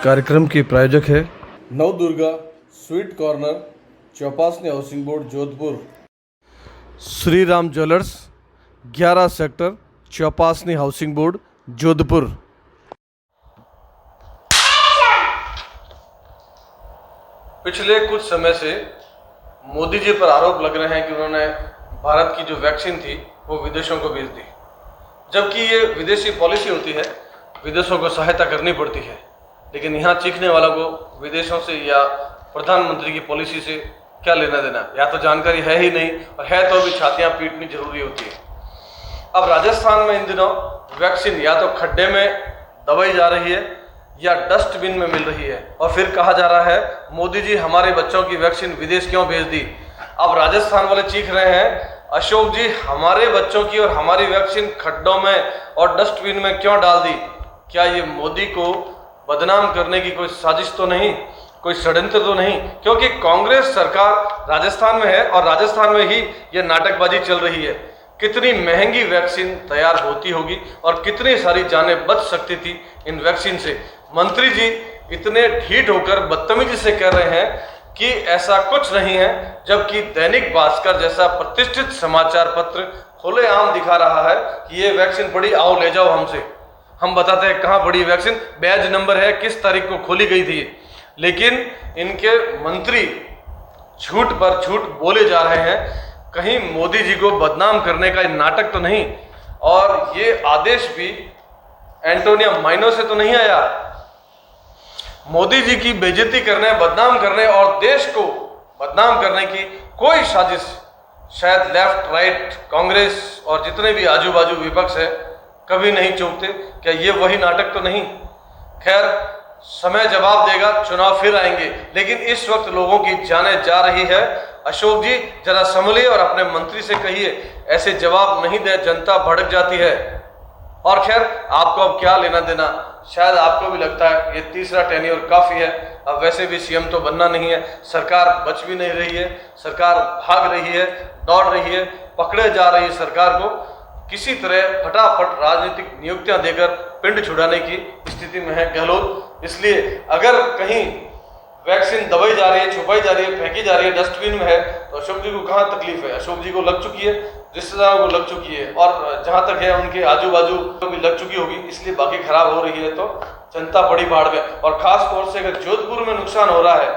कार्यक्रम के प्रायोजक है Navdurga sweet corner, Chopasni housing board, Jodhpur. Shri Ram jewellers, 11 sector, Chopasni housing board, Jodhpur. पिछले कुछ समय से मोदी जी पर आरोप लग रहे हैं कि उन्होंने भारत की जो वैक्सीन थी वो विदेशों को भेज दी, जबकि ये विदेशी पॉलिसी होती है, विदेशों को सहायता करनी पड़ती है। लेकिन यहाँ चीखने वालों को विदेशों से या प्रधानमंत्री की पॉलिसी से क्या लेना देना, या तो जानकारी है ही नहीं, और है तो भी छातियाँ पीटनी जरूरी होती है। अब राजस्थान में इन दिनों वैक्सीन या तो खड्डे में दबाई जा रही है या डस्टबिन में मिल रही है, और फिर कहा जा रहा है मोदी जी हमारे बच्चों की वैक्सीन विदेश क्यों भेज दी। अब राजस्थान वाले चीख रहे हैं अशोक जी हमारे बच्चों की और हमारी वैक्सीन खड्डों में और डस्टबिन में क्यों डाल दी। क्या ये मोदी को बदनाम करने की कोई साजिश तो नहीं, कोई षड्यंत्र तो नहीं? क्योंकि कांग्रेस सरकार राजस्थान में है और राजस्थान में ही ये नाटकबाजी चल रही है। कितनी महंगी वैक्सीन तैयार होती होगी और कितनी सारी जानें बच सकती थी इन वैक्सीन से। मंत्री जी इतने ढीठ होकर बदतमीजी से कह रहे हैं कि ऐसा कुछ नहीं है, जबकि दैनिक भास्कर जैसा प्रतिष्ठित समाचार पत्र खुलेआम दिखा रहा है कि ये वैक्सीन पड़ी, आओ ले जाओ हमसे। हम बताते हैं कहाँ पड़ी वैक्सीन, बैच नंबर है, किस तारीख को खोली गई थी। लेकिन इनके मंत्री झूठ पर झूठ बोले जा रहे हैं। कहीं मोदी जी को बदनाम करने का नाटक तो नहीं, और ये आदेश भी एंटोनिया माइनो से तो नहीं आया। मोदी जी की बेइज्जती करने, बदनाम करने और देश को बदनाम करने की कोई साजिश शायद लेफ्ट राइट कांग्रेस और जितने भी आजू बाजू विपक्ष है कभी नहीं चूकते। क्या ये वही नाटक तो नहीं? खैर, समय जवाब देगा, चुनाव फिर आएंगे, लेकिन इस वक्त लोगों की जानें जा रही है। अशोक जी जरा संभलिए और अपने मंत्री से कहिए ऐसे जवाब नहीं दे, जनता भड़क जाती है। और खैर, आपको अब क्या लेना देना? शायद आपको भी लगता है ये तीसरा टेन्योर काफी है, अब वैसे भी सीएम तो बनना नहीं है, सरकार बच भी नहीं रही है, सरकार भाग रही है, दौड़ रही है, पकड़े जा रही है। सरकार को किसी तरह फटाफट राजनीतिक नियुक्तियां देकर पिंड छुड़ाने की स्थिति में है गहलोत। इसलिए अगर कहीं वैक्सीन दबाई जा रही है, छुपाई जा रही है, फेंकी जा रही है, डस्टबिन में है, तो अशोक जी को कहाँ तकलीफ है? अशोक जी को लग चुकी है, रिश्तेदारों को लग चुकी है, और जहां तक है उनके आजू बाजू को भी लग चुकी होगी, इसलिए बाकी खराब हो रही है। तो जनता बड़ी बाढ़ में, और खास तौर से अगर जोधपुर में नुकसान हो रहा है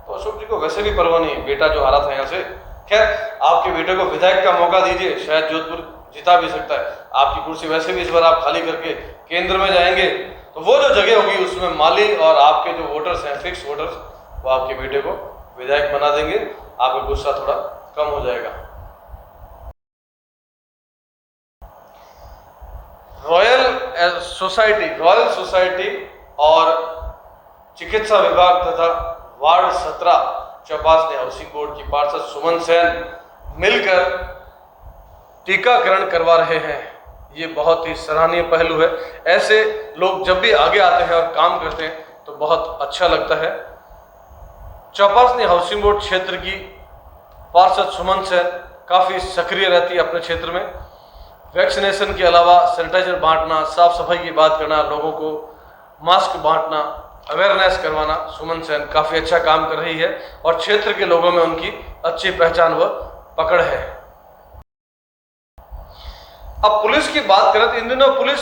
तो अशोक जी को वैसे भी परवाह नहीं, बेटा जो हारा था यहाँ से। खैर, आपके बेटे को विधायक का मौका दीजिए, शायद जोधपुर जिता भी सकता है। आपकी कुर्सी वैसे भी इस बार आप खाली करके केंद्र में जाएंगे, तो वो जो जगह होगी उसमें माली और आपके जो वोटर्स हैं, फिक्स वोटर्स, वो आपके बेटे को विधायक बना देंगे, आपका गुस्सा थोड़ा कम हो जाएगा। रॉयल सोसाइटी और चिकित्सा विभाग तथा वार्ड 17 चौपासनी हाउसिंग बोर्ड की पार्षद सुमन सेन मिलकर टीकाकरण करवा रहे हैं। ये बहुत ही सराहनीय पहलू है। ऐसे लोग जब भी आगे आते हैं और काम करते हैं तो बहुत अच्छा लगता है। चौपासनी हाउसिंग बोर्ड क्षेत्र की पार्षद सुमन सेन काफ़ी सक्रिय रहती है अपने क्षेत्र में। वैक्सीनेशन के अलावा सैनिटाइजर बांटना, साफ सफाई की बात करना, लोगों को मास्क बांटना, अवेयरनेस करवाना, सुमन सेन काफ़ी अच्छा काम कर रही है, और क्षेत्र के लोगों में उनकी अच्छी पहचान व पकड़ है। अब पुलिस की बात करें तो इन दिनों पुलिस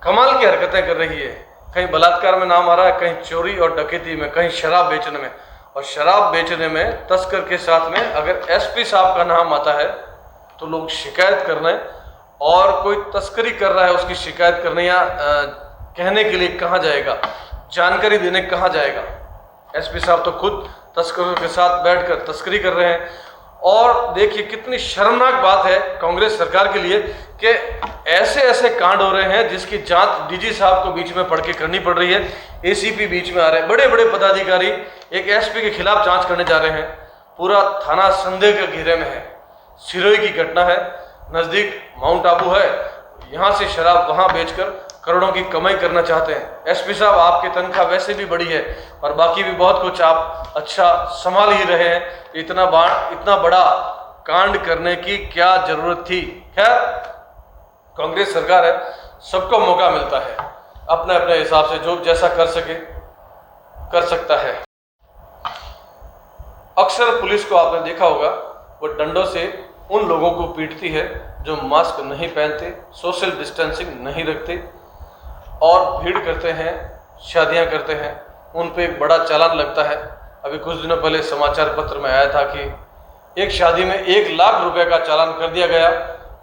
कमाल की हरकतें कर रही है। कहीं बलात्कार में नाम आ रहा है, कहीं चोरी और डकैती में, कहीं शराब बेचने में। और शराब बेचने में तस्कर के साथ में अगर एसपी साहब का नाम आता है तो लोग शिकायत करने, और कोई तस्करी कर रहा है उसकी शिकायत करने या कहने के लिए कहाँ जाएगा, जानकारी देने कहाँ जाएगा? एसपी साहब तो खुद तस्करों के साथ बैठकर तस्करी कर रहे हैं। और देखिए कितनी शर्मनाक बात है कांग्रेस सरकार के लिए कि ऐसे ऐसे कांड हो रहे हैं जिसकी जांच डीजी साहब को बीच में पढ़ के करनी पड़ रही है, एसीपी बीच में आ रहे हैं, बड़े बड़े पदाधिकारी एक एसपी के खिलाफ जांच करने जा रहे हैं। पूरा थाना संदेह के घेरे में है। सिरोही की घटना है, नजदीक माउंट आबू है, यहाँ से शराब वहाँ बेचकर करोड़ों की कमाई करना चाहते हैं। एसपी साहब आपकी तनख्वाह वैसे भी बड़ी है और बाकी भी बहुत कुछ आप अच्छा संभाल ही रहे हैं, इतना बड़ा कांड करने की क्या जरूरत थी? खैर, कांग्रेस सरकार है, सबको मौका मिलता है। अपने अपने हिसाब से जो जैसा कर सके कर सकता है। अक्सर पुलिस को आपने देखा होगा, वो डंडों से उन लोगों को पीटती है जो मास्क नहीं पहनते, सोशल डिस्टेंसिंग नहीं रखते और भीड़ करते हैं, शादियां करते हैं, उन पे एक बड़ा चालान लगता है। अभी कुछ दिनों पहले समाचार पत्र में आया था कि एक शादी में 1 लाख रुपए का चालान कर दिया गया।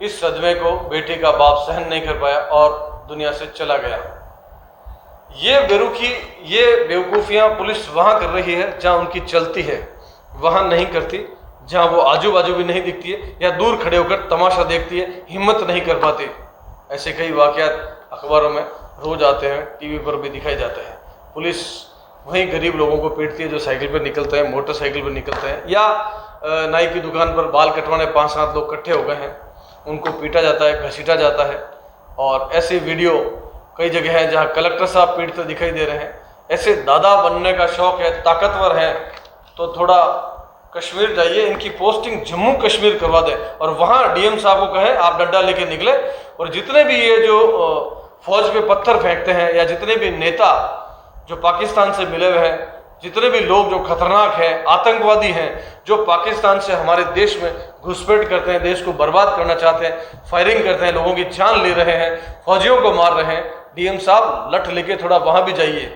इस सदमे को बेटी का बाप सहन नहीं कर पाया और दुनिया से चला गया। ये बेवकूफ़ियाँ पुलिस वहाँ कर रही है जहाँ उनकी चलती है, वहाँ नहीं करती। जहाँ वो आजू बाजू भी नहीं दिखती है या दूर खड़े होकर तमाशा देखती है, हिम्मत नहीं कर पाते। ऐसे कई वाक़यात अखबारों में रोज आते हैं, टीवी पर भी दिखाए जाते हैं। पुलिस वहीं गरीब लोगों को पीटती है जो साइकिल पर निकलते हैं, मोटरसाइकिल पर निकलते हैं, या नाई की दुकान पर बाल कटवाने 5-7 लोग इकट्ठे हो गए हैं, उनको पीटा जाता है, घसीटा जाता है। और ऐसे वीडियो कई जगह हैं जहाँ कलेक्टर साहब पीटते दिखाई दे रहे हैं। ऐसे दादा बनने का शौक है, ताकतवर है, तो थोड़ा कश्मीर जाइए, इनकी पोस्टिंग जम्मू कश्मीर करवा दें और वहाँ डीएम साहब को कहें आप डंडा लेके निकले। और जितने भी ये जो फौज पे पत्थर फेंकते हैं या जितने भी नेता जो पाकिस्तान से मिले हुए हैं, जितने भी लोग जो खतरनाक हैं, आतंकवादी हैं, जो पाकिस्तान से हमारे देश में घुसपैठ करते हैं, देश को बर्बाद करना चाहते हैं, फायरिंग करते हैं, लोगों की जान ले रहे हैं, फौजियों को मार रहे हैं, डीएम साहब लठ लेके थोड़ा वहां भी जाइए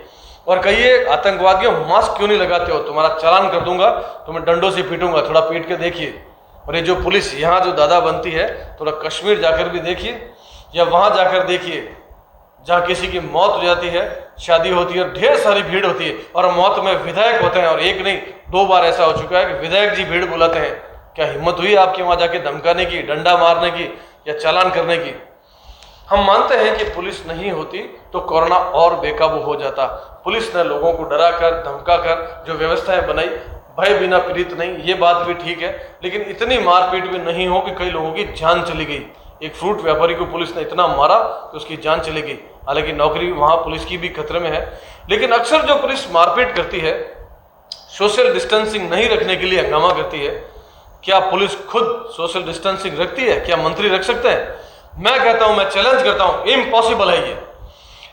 और कहिए आतंकवादियों मास्क क्यों नहीं लगाते हो, तुम्हारा चालान कर दूंगा, तुम्हें डंडों से पीटूंगा, थोड़ा पीट के देखिए। और ये जो पुलिस यहाँ जो दादा बनती है, थोड़ा कश्मीर जाकर भी देखिए या वहां जाकर देखिए जहाँ किसी की मौत हो जाती है, शादी होती है, ढेर सारी भीड़ होती है और मौत में विधायक होते हैं। और एक नहीं 2 बार ऐसा हो चुका है कि विधायक जी भीड़ बुलाते हैं। क्या हिम्मत हुई आपके वहां जाके धमकाने की, डंडा मारने की या चालान करने की? हम मानते हैं कि पुलिस नहीं होती तो कोरोना और बेकाबू हो जाता। पुलिस ने लोगों को डरा कर, धमका कर जो व्यवस्थाएं बनाई, भय बिना पीड़ित नहीं, ये बात भी ठीक है, लेकिन इतनी मारपीट भी नहीं हो कि कई लोगों की जान चली गई। एक फ्रूट व्यापारी को पुलिस ने इतना मारा कि उसकी जान चली गई। हालांकि नौकरी वहां पुलिस की भी खतरे में है, लेकिन अक्सर जो पुलिस मारपीट करती है, सोशल डिस्टेंसिंग नहीं रखने के लिए हंगामा करती है, क्या पुलिस खुद सोशल डिस्टेंसिंग रखती है? क्या मंत्री रख सकते हैं? मैं कहता हूं, मैं चैलेंज करता हूं, इम्पॉसिबल है ये।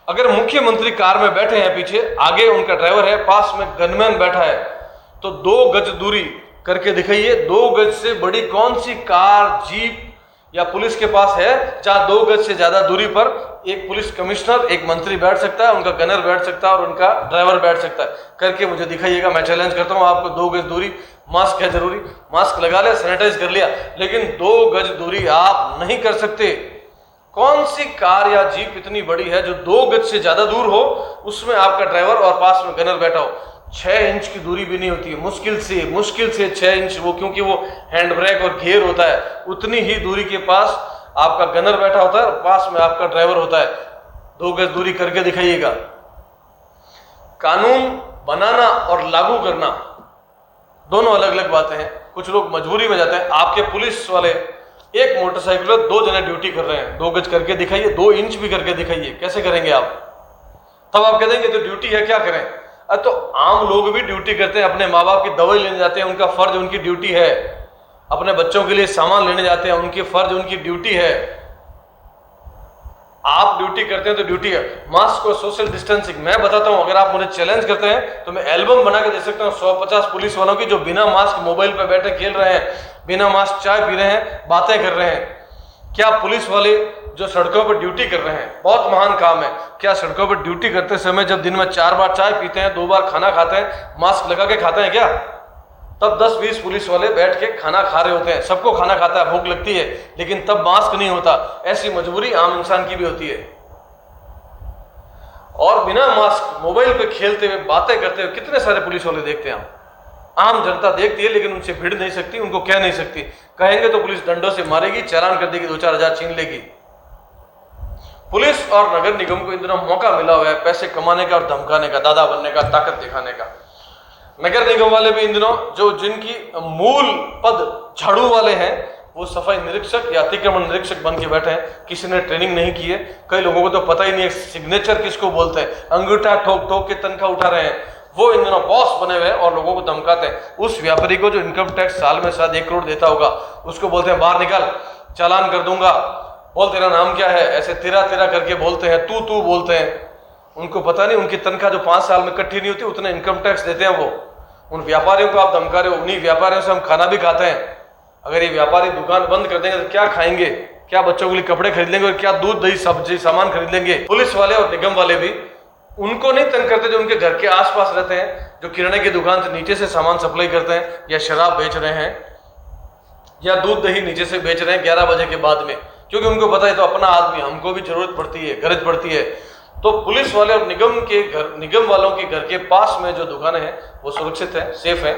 अगर मुख्यमंत्री कार में बैठे हैं, पीछे आगे उनका ड्राइवर है, पास में गनमैन बैठा है, तो 2 गज दूरी करके दिखाइए। 2 गज से बड़ी कौन सी कार, जीप या पुलिस के पास है जहां 2 गज से ज्यादा दूरी पर एक पुलिस कमिश्नर, एक मंत्री बैठ सकता है, उनका गनर बैठ सकता है और उनका ड्राइवर बैठ सकता है? करके मुझे दिखाइएगा। मैं चैलेंज करता हूं आपको। 2 गज दूरी, मास्क है जरूरी, मास्क लगा लिया, सैनिटाइज कर लिया, लेकिन 2 गज दूरी आप नहीं कर सकते। कौन सी कार या जीप इतनी बड़ी है जो 2 गज से ज्यादा दूर हो, उसमें आपका ड्राइवर और पास में गनर बैठा हो? 6 इंच की दूरी भी नहीं होती है, मुश्किल से 6 इंच, वो क्योंकि वो हैंड ब्रेक और गियर होता है, उतनी ही दूरी के पास आपका गनर बैठा होता है और पास में आपका ड्राइवर होता है। 2 गज दूरी करके दिखाइएगा। कानून बनाना और लागू करना दोनों अलग अलग बातें हैं। कुछ लोग मजबूरी में जाते हैं। आपके पुलिस वाले एक मोटरसाइकिल पर 2 जने ड्यूटी कर रहे हैं, 2 गज करके दिखाइए, 2 इंच भी करके दिखाइए। कैसे करेंगे आप? तब आप कह देंगे तो ड्यूटी है, क्या करें? तो आम लोग भी ड्यूटी करते हैं, अपने माँ बाप की दवाई लेने जाते हैं, उनका फर्ज, उनकी ड्यूटी है। अपने बच्चों के लिए सामान लेने जाते हैं, उनकी फर्ज, उनकी ड्यूटी है। आप ड्यूटी करते हैं तो ड्यूटी है। मास्क और सोशल डिस्टेंसिंग, मैं बताता हूं, अगर आप मुझे चैलेंज करते हैं तो मैं एल्बम बना के दे सकता हूं 150 पुलिस वालों की जो बिना मास्क मोबाइल पर बैठे खेल रहे हैं, बिना मास्क चाय पी रहे हैं, बातें कर रहे हैं। क्या पुलिस वाले जो सड़कों पर ड्यूटी कर रहे हैं, बहुत महान काम है, क्या सड़कों पर ड्यूटी करते समय जब दिन में 4 बार चाय पीते हैं, 2 बार खाना खाते हैं, मास्क लगा के खाते हैं क्या? तब 10-20 पुलिस वाले बैठ के खाना खा रहे होते हैं। सबको खाना खाता है, भूख लगती है, लेकिन तब मास्क नहीं होता। ऐसी मजबूरी आम इंसान की भी होती है। और बिना मास्क मोबाइल पे खेलते हुए, बातें करते हुए कितने सारे पुलिस वाले देखते हैं हम। आम जनता देखती है, लेकिन उनसे भिड़ नहीं सकती, उनको कह नहीं सकती। कहेंगे तो पुलिस डंडों से मारेगी, चालान कर देगी, 2-4 हजार छीन लेगी। पुलिस और नगर निगम को इन दिनों मौका मिला हुआ है पैसे कमाने का और धमकाने का, दादा बनने का, ताकत दिखाने का। नगर निगम वाले भी इन दिनों जो जिनकी मूल पद झाड़ू वाले हैं, वो सफाई निरीक्षक या अतिक्रमण निरीक्षक बन के बैठे हैं। किसी ने ट्रेनिंग नहीं की है। कई लोगों को तो पता ही नहीं है सिग्नेचर किसको बोलते हैं। अंगूठा ठोक ठोक के तनख्वाह उठा रहे हैं। वो इन दिनों बॉस बने हुए हैं और लोगों को धमकाते हैं। उस व्यापारी को जो इनकम टैक्स साल में शायद 1 करोड़ देता होगा, उसको बोलते हैं बाहर निकल, चालान कर दूंगा, बोल तेरा नाम क्या है, ऐसे तेरा तेरा करके बोलते हैं, तू बोलते हैं। उनको पता नहीं, उनकी तनख्वाह जो 5 साल में इकट्ठी नहीं होती उतने इनकम टैक्स देते हैं वो। उन व्यापारियों को आप धमका रहे हो, उन्हीं व्यापारियों से हम खाना भी खाते हैं। अगर ये व्यापारी दुकान बंद कर देंगे तो क्या खाएंगे, क्या बच्चों के लिए कपड़े खरीद लेंगे और क्या दूध दही सब्जी सामान खरीद लेंगे। पुलिस वाले और निगम वाले भी उनको नहीं तंग करते जो उनके घर के आसपास रहते हैं, जो किराने की दुकान से नीचे से सामान सप्लाई करते हैं, या शराब बेच रहे हैं, या दूध दही नीचे से बेच रहे हैं 11 बजे के बाद में, क्योंकि उनको पता है तो अपना आदमी, हमको भी जरूरत पड़ती है, गरज पड़ती है। तो पुलिस वाले और निगम वालों के घर के पास में जो दुकानें हैं वो सुरक्षित है, सेफ है।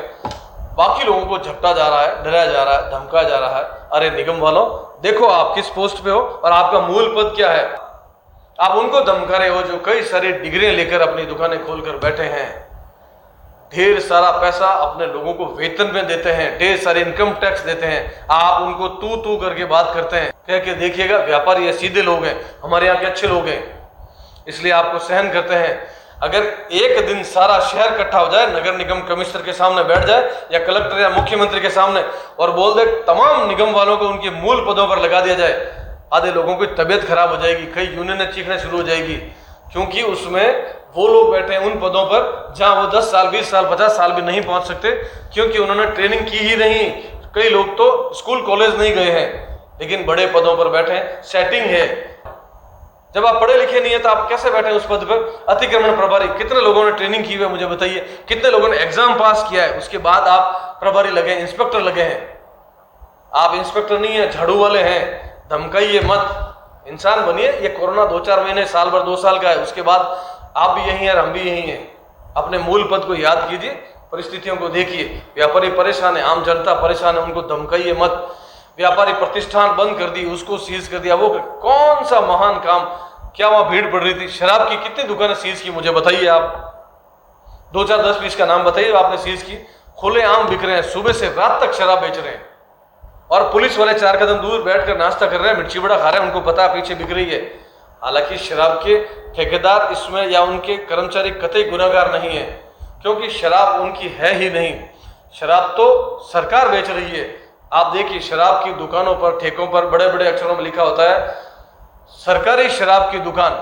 बाकी लोगों को झपटा जा रहा है, डराया जा रहा है, धमकाया जा रहा है। अरे निगम वालों, देखो आप किस पोस्ट पे हो और आपका मूल पद क्या है। आप उनको धमका रहे हो जो कई सारी डिग्रियां लेकर अपनी दुकानें खोलकर बैठे हैं, ढेर सारा पैसा अपने लोगों को वेतन में देते हैं, ढेर सारे इनकम टैक्स देते हैं। आप उनको तू करके बात करते हैं, कह के देखिएगा व्यापारी ये सीधे लोग हैं, हमारे यहाँ के अच्छे लोग हैं, इसलिए आपको सहन करते हैं। अगर एक दिन सारा शहर इकट्ठा हो जाए, नगर निगम कमिश्नर के सामने बैठ जाए या कलेक्टर या मुख्यमंत्री के सामने और बोल दे तमाम निगम वालों को उनके मूल पदों पर लगा दिया जाए, आधे लोगों की तबीयत खराब हो जाएगी, कई यूनियनें चीखना शुरू हो जाएगी, क्योंकि उसमें वो लोग बैठे हैं उन पदों पर जहां वो 10 साल 20 साल 50 साल भी नहीं पहुंच सकते, क्योंकि उन्होंने ट्रेनिंग की ही नहीं। कई लोग तो स्कूल कॉलेज नहीं गए हैं लेकिन बड़े पदों पर बैठे हैं, सेटिंग है। जब आप पढ़े लिखे नहीं है तो आप कैसे बैठे उस पद पर? अतिक्रमण प्रभारी, कितने लोगों ने ट्रेनिंग की है मुझे बताइए, कितने लोगों ने एग्जाम पास किया है, उसके बाद आप प्रभारी लगे, इंस्पेक्टर लगे हैं। आप इंस्पेक्टर नहीं है, झाड़ू वाले हैं। धमकाइए मत, इंसान बनिए। ये कोरोना 2-4 महीने, साल भर 2 साल का है, उसके बाद आप भी यही हैं, हम भी यही हैं। अपने मूल पद को याद कीजिए, परिस्थितियों को देखिए। व्यापारी परेशान है, आम जनता परेशान है, उनको धमकाइए मत। व्यापारी प्रतिष्ठान बंद कर दी, उसको सीज कर दिया, वो कौन सा महान काम? क्या वहां भीड़ पड़ रही थी? शराब की कितनी दुकानें सीज की मुझे बताइए आप। 2, 4, 10, 20 का नाम बताइए आपने सीज की। खुले आम बिक रहे हैं, सुबह से रात तक शराब बेच रहे हैं, और पुलिस वाले 4 कदम दूर बैठकर नाश्ता कर रहे हैं, मिर्ची बड़ा खा रहे हैं, उनको पता है पीछे बिक रही है। हालांकि शराब के ठेकेदार इसमें या उनके कर्मचारी कतई गुनाहगार नहीं है, क्योंकि शराब उनकी है ही नहीं, शराब तो सरकार बेच रही है। आप देखिए शराब की दुकानों पर, ठेकों पर बड़े बड़े अक्षरों में लिखा होता है सरकारी शराब की दुकान,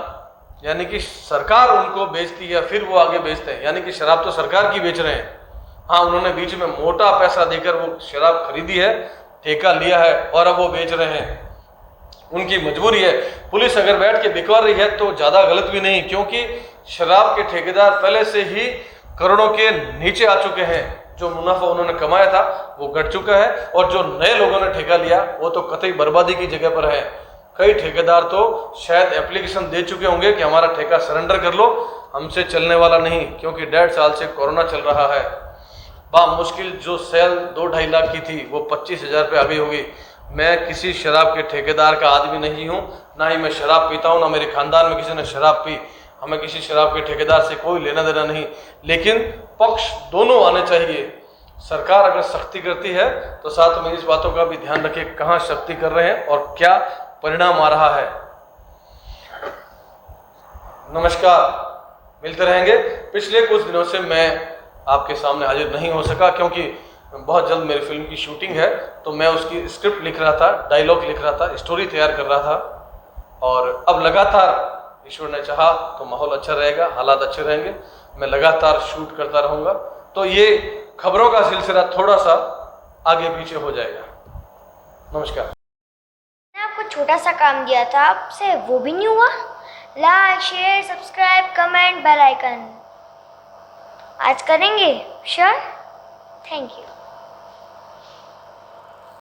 यानी कि सरकार उनको बेचती है, फिर वो आगे बेचते हैं, यानी कि शराब तो सरकार की बेच रहे हैं। हाँ, उन्होंने बीच में मोटा पैसा देकर वो शराब खरीदी है, ठेका लिया है और अब वो बेच रहे हैं, उनकी मजबूरी है। पुलिस अगर बैठ के बिकवा रही है तो ज्यादा गलत भी नहीं, क्योंकि शराब के ठेकेदार पहले से ही करोड़ों के नीचे आ चुके हैं। जो मुनाफा उन्होंने कमाया था वो घट चुका है, और जो नए लोगों ने ठेका लिया वो तो कतई बर्बादी की जगह पर है। कई ठेकेदार तो शायद एप्लीकेशन दे चुके होंगे कि हमारा ठेका सरेंडर कर लो, हमसे चलने वाला नहीं, क्योंकि 1.5 साल से कोरोना चल रहा है। मुश्किल जो सेल 2-2.5 लाख की थी वो 25,000 पे आ गई होगी। मैं किसी शराब के ठेकेदार का आदमी नहीं हूँ, ना ही मैं शराब पीता हूँ, ना मेरे खानदान में किसी ने शराब पी। हमें किसी शराब के ठेकेदार से कोई लेना देना नहीं, लेकिन पक्ष दोनों आने चाहिए। सरकार अगर सख्ती करती है तो साथ में इस बातों का भी ध्यान रखें कहाँ सख्ती कर रहे हैं और क्या परिणाम आ रहा है। नमस्कार, मिलते रहेंगे। पिछले कुछ दिनों से मैं आपके सामने हाजिर नहीं हो सका, क्योंकि बहुत जल्द मेरी फिल्म की शूटिंग है, तो मैं उसकी स्क्रिप्ट लिख रहा था, डायलॉग लिख रहा था, स्टोरी तैयार कर रहा था, और अब लगातार ईश्वर ने चाहा तो माहौल अच्छा रहेगा, हालात अच्छे रहेंगे, मैं लगातार शूट करता रहूँगा, तो ये खबरों का सिलसिला थोड़ा सा आगे पीछे हो जाएगा। नमस्कार। मैंने आपको छोटा सा काम दिया था, आपसे वो भी नहीं हुआ? Like, share, subscribe, comment, bell icon आज करेंगे? श्योर? Thank you.